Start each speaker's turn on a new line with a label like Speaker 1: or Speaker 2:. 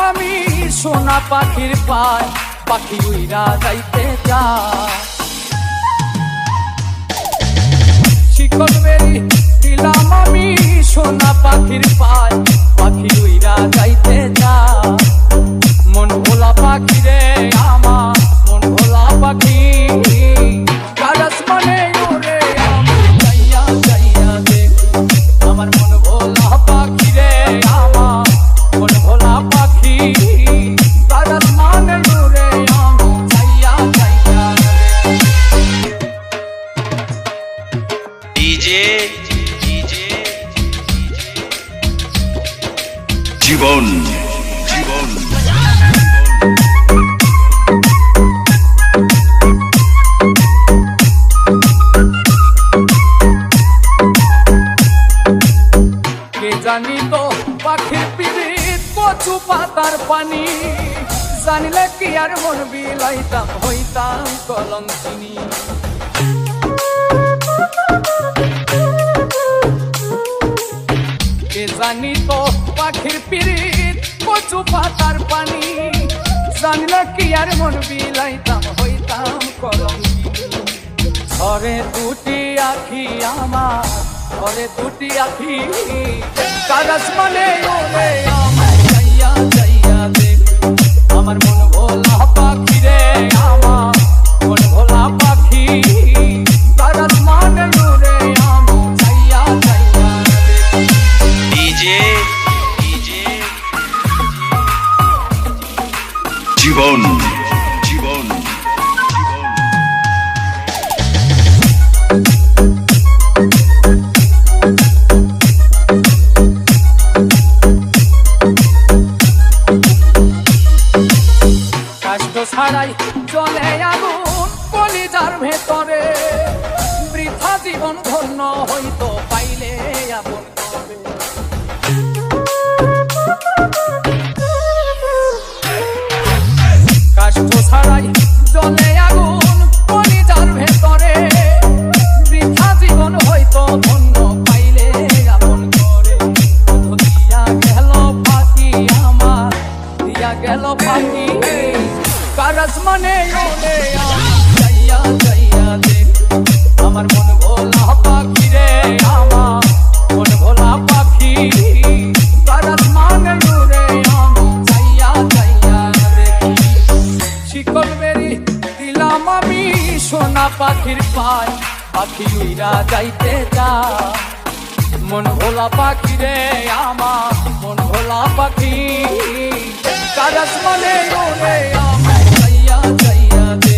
Speaker 1: আমি সোনা পাখির পায়, পাখি উইরা যাইতে চায়। শিকল বেরি দিলাম আমি সোনা পাখির পায়, পাখি উইরা যাইতে চায়। মন ভোলা পাখি রে আমার, মন ভোলা পাখি, কার আসমানে ওরে আমি যাইয়া যাইয়া দেখি। আমার মন ভোলা পাখি রে আমার, মন ভোলা পাখি, কার আসমানে ওরে আমি যাইয়া যাইয়া দেখি।
Speaker 2: ডিজে জীবন জীবন
Speaker 1: কে জানি তো পাখির পিরিত কচু পাতার পানি, জানিলে কি আর মন বিলাইতাম হইতাম কলঙ্কিনী। কে জানি তো পাখির পিরিত কচু পাতার পানি, জানিলে কি আর মন বিলাইতাম হইতাম কলঙ্কিনী। ঘরে দুটি আখি আমার, ঘরে দুটি আখি, কার আসমানে ওরে আমার যাইয়া যাইয়া দেখি। আমার মন ভোলা পাখি রে আমার, মন ভোলা পাখি, কার আসমানে ওরে আমি যাইয়া যাইয়া দেখি।
Speaker 2: ডিজে ডিজে জীবন জীবন
Speaker 1: কষ্ট ছাড়াই চলে আগুন কলিজার ভেতরে, বৃথা জীবন ধন্য হইতো পাইলে আপন করে। কষ্ট ছাড়াই চলে আগুন কলিজার ভেতরে, বৃথা জীবন হইতো ধন্য পাইলে আপন করে। দিয়া গেল পাখি আমার, দিয়া গেল পাখি, কার আসমানে ওরে আমি যাইয়া যাইয়া দেখি। আমার মন ভোলা পাখি রে আমার, মন ভোলা পাখি, কার আসমানে ওরে আমি যাইয়া যাইয়া দেখি। শিকল বেরি দিলাম আমি সোনা পাখির পায়, পাখি উইরা যাইতে চায়। মন ভোলা পাখি রে আমার, মন ভোলা পাখি, কার আসমানে ওরে আমি যাইয়া যাইয়া দেখি।